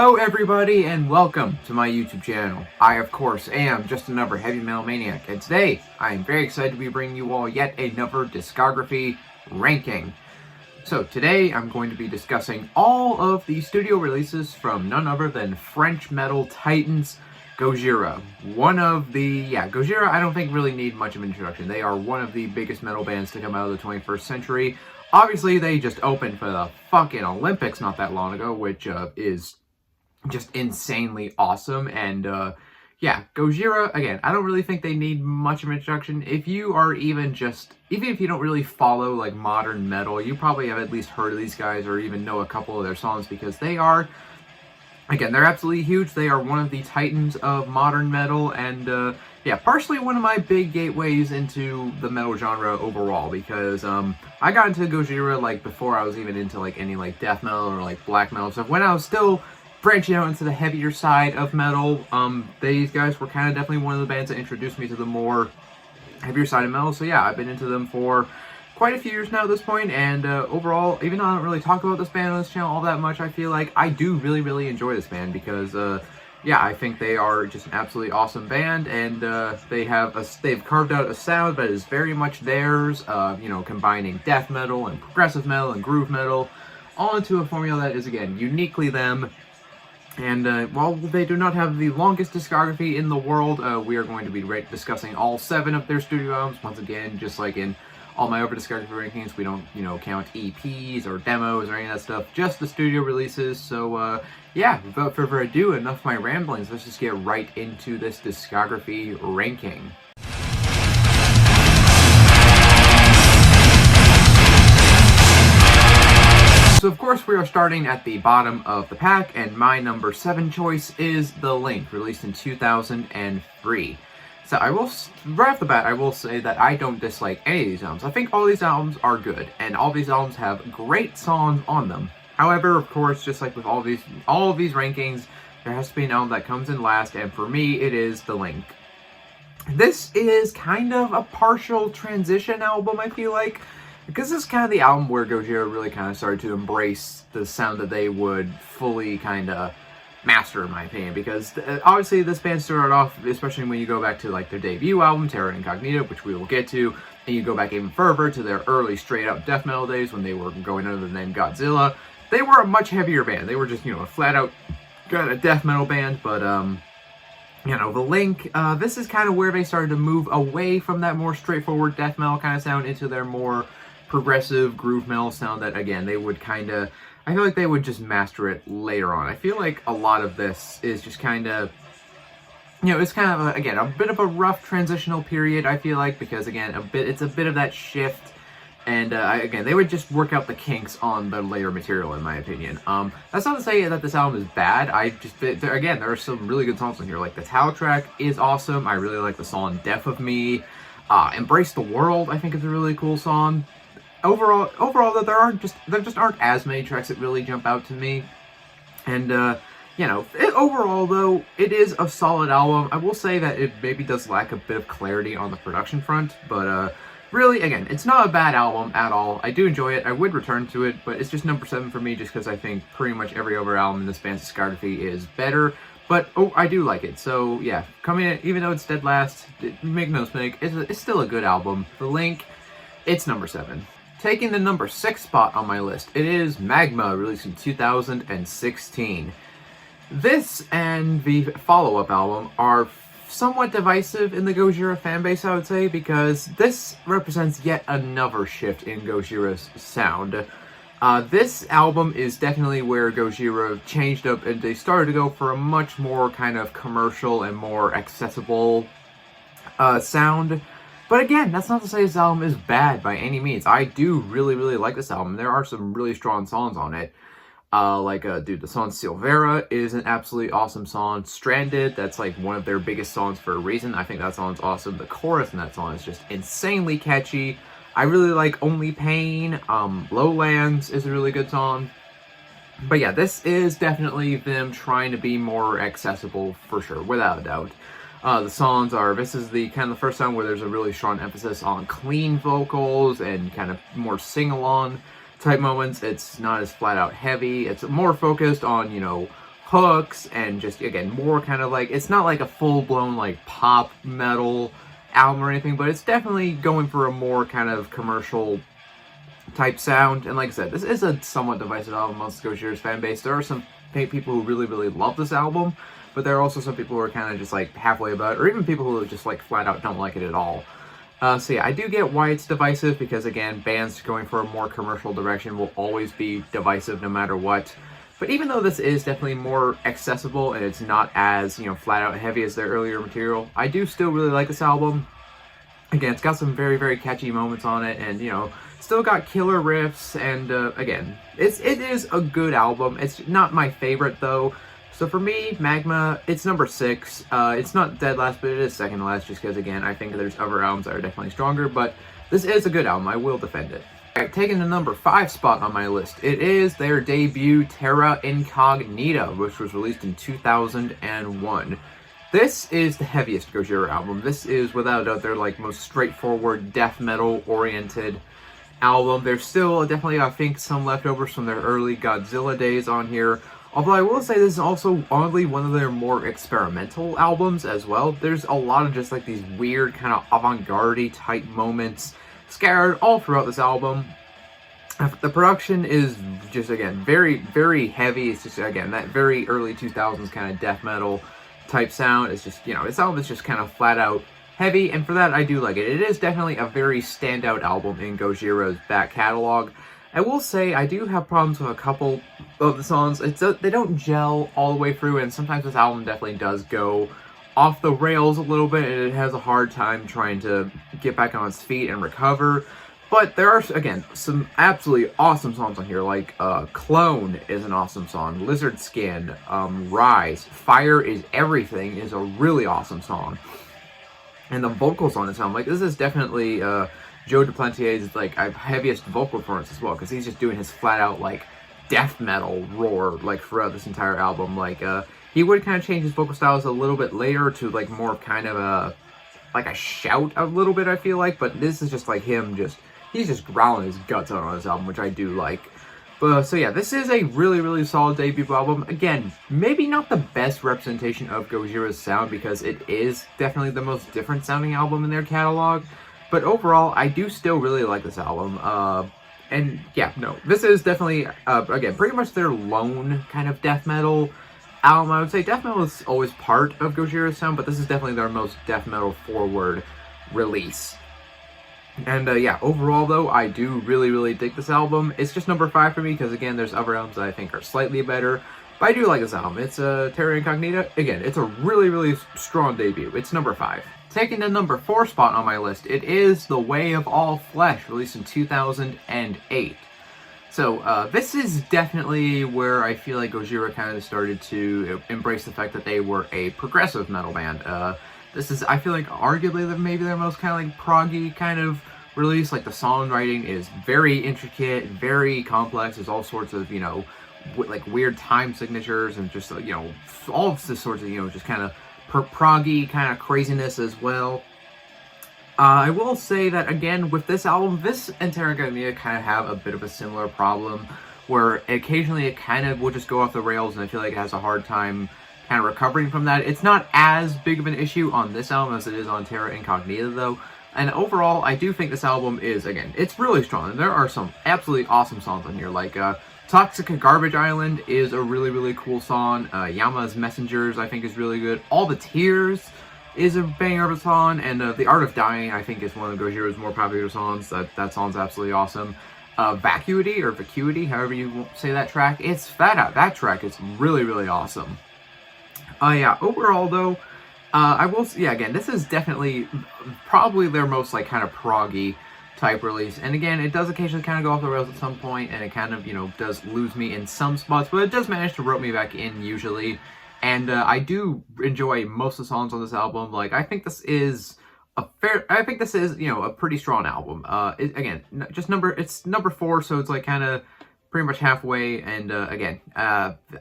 Hello everybody and welcome to my YouTube channel. I of course am just another heavy metal maniac, and today I am very excited to be bringing you all yet another discography ranking. So today I'm going to be discussing all of the studio releases from none other than French metal titans Gojira. Gojira I don't think really need much of an introduction. They are one of the biggest metal bands to come out of the 21st century. Obviously they just opened for the fucking Olympics not that long ago, which is just insanely awesome. And Gojira, again, I don't really think they need much of an introduction. If you are even if you don't really follow like modern metal, you probably have at least heard of these guys or even know a couple of their songs, because they are, again, they're absolutely huge. They are one of the titans of modern metal, and partially one of my big gateways into the metal genre overall, because I got into Gojira like before I was even into like any like death metal or like black metal stuff. When I was still branching out into the heavier side of metal, these guys were kind of definitely one of the bands that introduced me to the more heavier side of metal. So yeah, I've been into them for quite a few years now at this point, and overall, even though I don't really talk about this band on this channel all that much, I feel like I do really enjoy this band, because I think they are just an absolutely awesome band, and they've carved out a sound that is very much theirs, combining death metal and progressive metal and groove metal all into a formula that is, again, uniquely them. And while they do not have the longest discography in the world, we are going to be discussing all 7 of their studio albums. Once again, just like in all my other discography rankings, we don't, count EPs or demos or any of that stuff, just the studio releases. So, without further ado, enough of my ramblings, let's just get right into this discography ranking. So of course we are starting at the bottom of the pack, and my number 7 choice is The Link, released in 2003. So right off the bat, I will say that I don't dislike any of these albums. I think all these albums are good, and all these albums have great songs on them. However, of course, just like with all of these rankings, there has to be an album that comes in last, and for me, it is The Link. This is kind of a partial transition album, I feel like, because this is kind of the album where Gojira really kind of started to embrace the sound that they would fully kind of master, in my opinion. Because obviously this band started off, especially when you go back to like their debut album, Terra Incognito, which we will get to, and you go back even further to their early straight up death metal days when they were going under the name Godzilla. They were a much heavier band. They were just, a flat out kind of death metal band, but The Link, this is kind of where they started to move away from that more straightforward death metal kind of sound into their more progressive groove metal sound that, again, they would kind of, I feel like they would just master it later on. I feel like a lot of this is just kind of, it's kind of, again, a bit of a rough transitional period, I feel like, because, again, it's a bit of that shift, and, again, they would just work out the kinks on the later material, in my opinion. That's not to say that this album is bad. Again, there are some really good songs on here. Like, the title track is awesome. I really like the song Death of Me. Embrace the World, I think, is a really cool song. Overall, though, there just aren't as many tracks that really jump out to me. And, overall, though, it is a solid album. I will say that it maybe does lack a bit of clarity on the production front, but, really, again, it's not a bad album at all. I do enjoy it. I would return to it, but it's just number 7 for me, just because I think pretty much every other album in this band's discography is better. But, I do like it. So, yeah, coming in, even though it's dead last, make no mistake, it's still a good album. The Link, it's number 7. Taking the number 6 spot on my list, it is Magma, released in 2016. This and the follow-up album are somewhat divisive in the Gojira fanbase, I would say, because this represents yet another shift in Gojira's sound. This album is definitely where Gojira changed up, and they started to go for a much more kind of commercial and more accessible sound. But again, that's not to say this album is bad by any means. I do really like this album. There are some really strong songs on it. The song Silvera is an absolutely awesome song. Stranded, that's like one of their biggest songs for a reason. I think that song's awesome. The chorus in that song is just insanely catchy. I really like Only Pain. Lowlands is a really good song. But yeah, this is definitely them trying to be more accessible for sure, without a doubt. The songs are, this is the kind of the first song where there's a really strong emphasis on clean vocals and kind of more sing-along type moments. It's not as flat out heavy. It's more focused on, hooks and just, again, more kind of like, it's not like a full-blown like pop metal album or anything, but it's definitely going for a more kind of commercial type sound. And like I said, this is a somewhat divisive album amongst Gojira's fan base. There are some people who really love this album, but there are also some people who are kind of just like halfway about it, or even people who just like flat out don't like it at all. So yeah, I do get why it's divisive, because again, bands going for a more commercial direction will always be divisive no matter what. But even though this is definitely more accessible and it's not as, flat out heavy as their earlier material, I do still really like this album. Again, it's got some very catchy moments on it, and still got killer riffs, and again, it is a good album. It's not my favorite though. So for me, Magma, it's number 6. It's not dead last, but it is second to last, just because, again, I think there's other albums that are definitely stronger, but this is a good album. I will defend it. Alright, taking the number 5 spot on my list, it is their debut, Terra Incognito, which was released in 2001. This is the heaviest Gojira album. This is, without a doubt, their most straightforward death metal oriented album. There's still definitely, I think, some leftovers from their early Godzilla days on here. Although I will say this is also, oddly, one of their more experimental albums as well. There's a lot of just these weird kind of avant-garde type moments scattered all throughout this album. The production is just, again, very heavy. It's just, again, that very early 2000s kind of death metal type sound. It's just, this album is just kind of flat out heavy, and for that I do like it. It is definitely a very standout album in Gojira's back catalog. I will say I do have problems with a couple of the songs. They don't gel all the way through, and sometimes this album definitely does go off the rails a little bit, and it has a hard time trying to get back on its feet and recover. But there are, again, some absolutely awesome songs on here, like Clone is an awesome song, Lizard Skin, Rise, Fire is Everything is a really awesome song. And the vocals on this album, this is definitely Joe Duplantiers' heaviest vocal performance as well, because he's just doing his flat out death metal roar throughout this entire album. He would kind of change his vocal styles a little bit later to more of kind of a shout a little bit, I feel like, but this is just him he's just growling his guts out on this album, which I do like. But so yeah, this is a really solid debut album. Again, maybe not the best representation of Gojira's sound, because it is definitely the most different sounding album in their catalog. But overall, I do still really like this album. And yeah, no, this is definitely, again, pretty much their lone kind of death metal album. I would say death metal is always part of Gojira's sound, but this is definitely their most death metal forward release. And yeah, overall though, I do really dig this album. It's just number 5 for me, because again, there's other albums that I think are slightly better. But I do like this album. It's Terra Incognito. Again, it's a really strong debut. It's number 5. Taking the number 4 spot on my list, it is The Way of All Flesh, released in 2008. So this is definitely where I feel like Gojira kind of started to embrace the fact that they were a progressive metal band. This is, I feel like, arguably maybe their most kind of proggy kind of release. The songwriting is very intricate, very complex. There's all sorts of, weird time signatures and just, all of this sorts of, just kind of proggy kind of craziness as well. I will say that, again, with this album, this and Terra Incognito kind of have a bit of a similar problem, where occasionally it kind of will just go off the rails, and I feel like it has a hard time kind of recovering from that. It's not as big of an issue on this album as it is on Terra Incognito, though. And overall, I do think this album is, again, it's really strong. And there are some absolutely awesome songs on here, Toxic Garbage Island is a really cool song. Yama's Messengers, I think, is really good. All the Tears is a banger of a song. And The Art of Dying, I think, is one of Gojira's more popular songs. That song's absolutely awesome. Vacuity, or Vacuity, however you say that track, it's fat out. That track is really awesome. Yeah, overall though, I will say, yeah, again, this is definitely probably their most kind of proggy type release. And again, it does occasionally kind of go off the rails at some point, and it kind of, does lose me in some spots, but it does manage to rope me back in usually. And I do enjoy most of the songs on this album. I think this is a pretty strong album. Again, it's number 4, so it's kind of pretty much halfway. And again,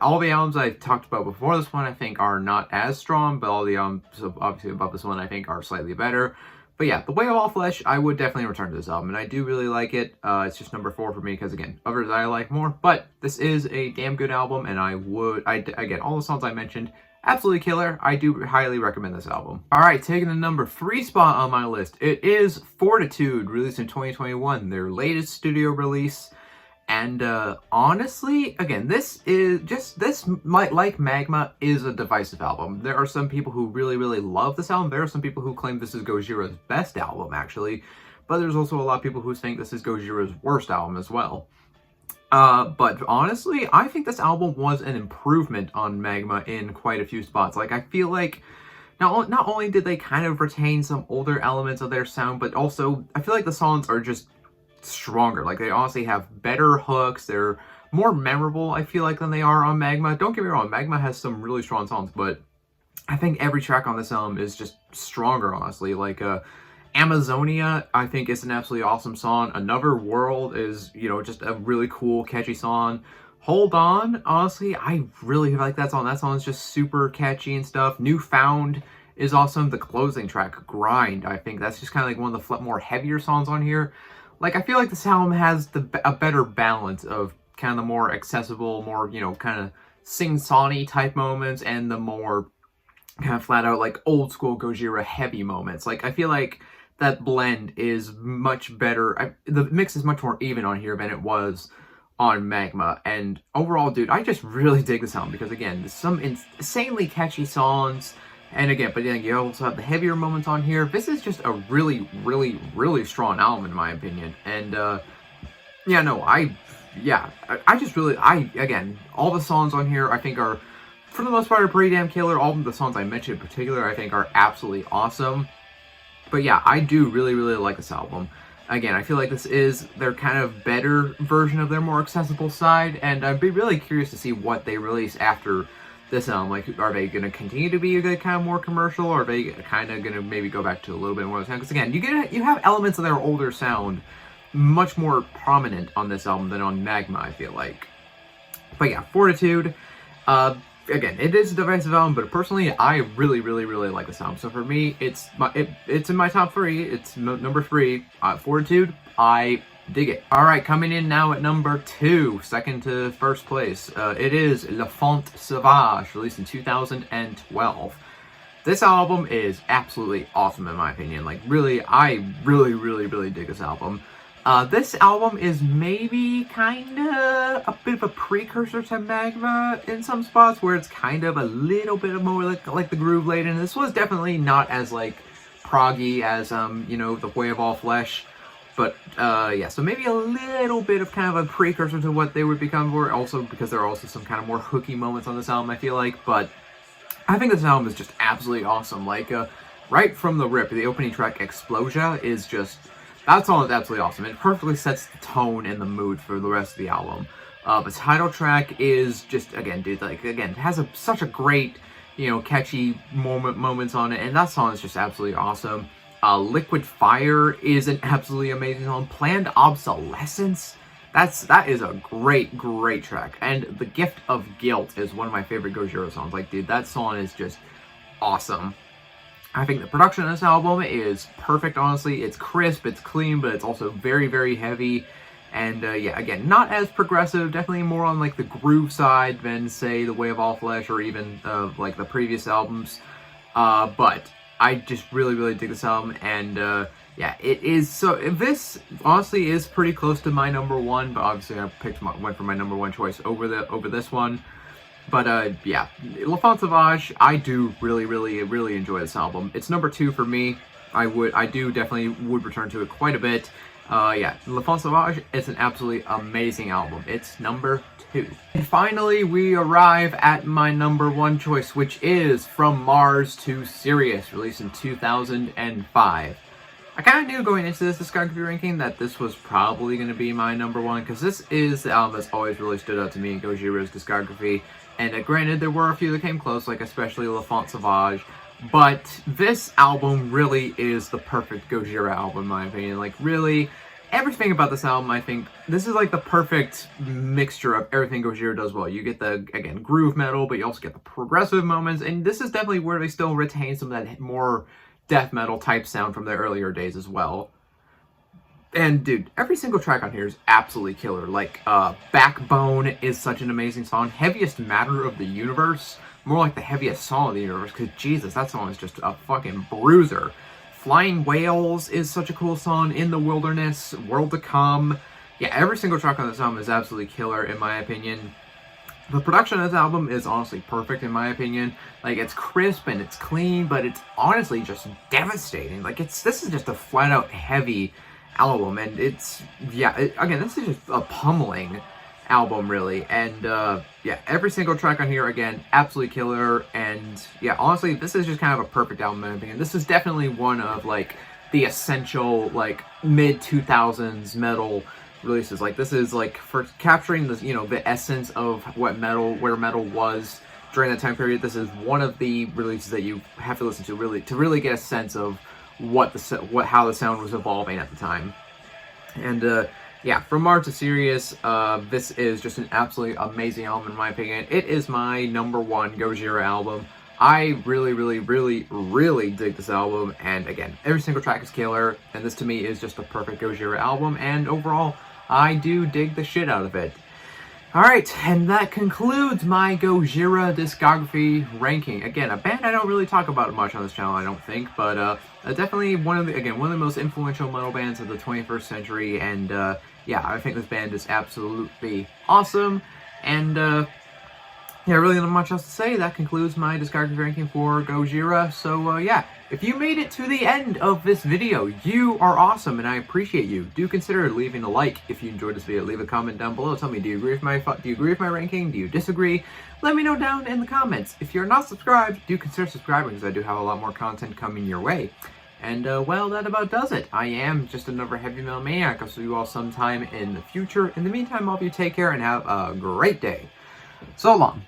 all the albums I've talked about before this one, I think, are not as strong, but all the albums obviously above this one, I think, are slightly better. But yeah, The Way of All Flesh, I would definitely return to this album, and I do really like it. It's just number 4 for me, because again, others I like more, but this is a damn good album, and again, all the songs I mentioned, absolutely killer. I do highly recommend this album. Alright, taking the number 3 spot on my list, it is Fortitude, released in 2021, their latest studio release. And honestly, again, this like Magma, is a divisive album. There are some people who really, really love this album. There are some people who claim this is Gojira's best album, actually. But there's also a lot of people who think this is Gojira's worst album as well. But honestly, I think this album was an improvement on Magma in quite a few spots. Like, I feel like not only did they kind of retain some older elements of their sound, but also I feel like the songs are just stronger. Like, they honestly have better hooks. They're more memorable, I feel like, than they are on Magma. Don't get me wrong, Magma has some really strong songs, but I think every track on this album is just stronger, honestly. Like, Amazonia, I think, is an absolutely awesome song. Another World is, you know, just a really cool, catchy song. Hold On, honestly, I really like that song. That song is just super catchy and stuff. Newfound is awesome. The closing track, Grind, I think that's just kind of like one of the more heavier songs on here. Like, I feel like this album has a better balance of kind of the more accessible, more, you know, kind of sing-songy type moments, and the more kind of flat-out, like, old-school Gojira heavy moments. Like, I feel like that blend is much better. The mix is much more even on here than it was on Magma. And overall, dude, I just really dig this album because, again, there's some insanely catchy songs. And again, but then you also have the heavier moments on here. This is just a really, really, really strong album, in my opinion. And, again, all the songs on here, I think, are, for the most part, are pretty damn killer. All of the songs I mentioned in particular, I think, are absolutely awesome. But yeah, I do really, really like this album. Again, I feel like this is their kind of better version of their more accessible side. And I'd be really curious to see what they release after this album. Like, are they going to continue to be a kind of more commercial, or are they kind of going to maybe go back to a little bit more of the sound? Because again, you have elements of their older sound much more prominent on this album than on Magma, I feel like. But yeah, Fortitude, again, it is a divisive album, but personally, I really, really, really like this album. So for me, it's in my top 3. It's number 3, Fortitude. I dig it. Alright, coming in now at number 2, second to first place, it is Lefonsage, released in 2012. This album is absolutely awesome, in my opinion. Like, really, I really, really, really dig this album. This album is maybe kind of a bit of a precursor to Magma in some spots, where it's kind of a little bit more like the groove laden. This was definitely not as, like, proggy as, you know, The Way of All Flesh. But, yeah, so maybe a little bit of kind of a precursor to what they would become for, also because there are also some kind of more hooky moments on this album, I feel like. But I think this album is just absolutely awesome. Like, right from the rip, the opening track, Explosia, is just, that song is absolutely awesome. It perfectly sets the tone and the mood for the rest of the album. The title track is just, again, dude, like, again, it has such a great, you know, catchy moments on it, and that song is just absolutely awesome. Liquid Fire is an absolutely amazing song. Planned Obsolescence, that is a great, great track. And The Gift of Guilt is one of my favorite Gojira songs. Like, dude, that song is just awesome. I think the production on this album is perfect, honestly. It's crisp, it's clean, but it's also very, very heavy. And, yeah, again, not as progressive, definitely more on, like, the groove side than, say, The Way of All Flesh or even, like, the previous albums. But I just really, really dig this album, and yeah, it is. So this honestly is pretty close to my number 1, but obviously I went for my number 1 choice over this one. But yeah, Lefonsage, I do really, really, really enjoy this album. It's number 2 for me. I do definitely would return to it quite a bit. Yeah, Lefonsage is an absolutely amazing album. It's number 2. And finally, we arrive at my number 1 choice, which is From Mars to Sirius, released in 2005. I kind of knew going into this discography ranking that this was probably going to be my number 1, because this is the album that's always really stood out to me in Gojira's discography. And granted, there were a few that came close, like especially Lefonsage, but this album really is the perfect Gojira album, in my opinion. Like, really, everything about this album, I think, this is like the perfect mixture of everything Gojira does well. You get the, again, groove metal, but you also get the progressive moments, and this is definitely where they still retain some of that more death metal type sound from their earlier days as well. And dude, every single track on here is absolutely killer. Like, Backbone is such an amazing song. Heaviest Matter of the Universe, more like the heaviest song of the universe, because Jesus, that song is just a fucking bruiser. Flying Whales is such a cool song. In the Wilderness, World to Come. Yeah, every single track on this album is absolutely killer, in my opinion. The production of this album is honestly perfect, in my opinion. Like, it's crisp and it's clean, but it's honestly just devastating. Like, this is just a flat-out heavy album, and it's, yeah, again, this is just a pummeling album, really. And, yeah, every single track on here, again, absolutely killer. And, yeah, honestly, this is just kind of a perfect album, in my opinion. This is definitely one of, like, the essential, like, mid-2000s metal releases. Like, this is, like, for capturing the, you know, the essence of what metal, where metal was during that time period. This is one of the releases that you have to listen to really get a sense of how the sound was evolving at the time. And yeah, from Mars to Sirius, this is just an absolutely amazing album, in my opinion. It is my #1 Gojira album. I really dig this album, and again, every single track is killer, and this to me is just a perfect Gojira album, and overall, I do dig the shit out of it. Alright, and that concludes my Gojira discography ranking. Again, a band I don't really talk about much on this channel, I don't think, but definitely one of the most influential metal bands of the 21st century, and yeah, I think this band is absolutely awesome, and yeah, really not much else to say. That concludes my discography ranking for Gojira. So yeah, if you made it to the end of this video, you are awesome, and I appreciate you. Do consider leaving a like if you enjoyed this video. Leave a comment down below. Tell me, do you agree with my ranking? Do you disagree? Let me know down in the comments. If you're not subscribed, do consider subscribing, because I do have a lot more content coming your way. And well, that about does it. I am just another heavy metal maniac. I'll see you all sometime in the future. In the meantime, all of you take care and have a great day. So long.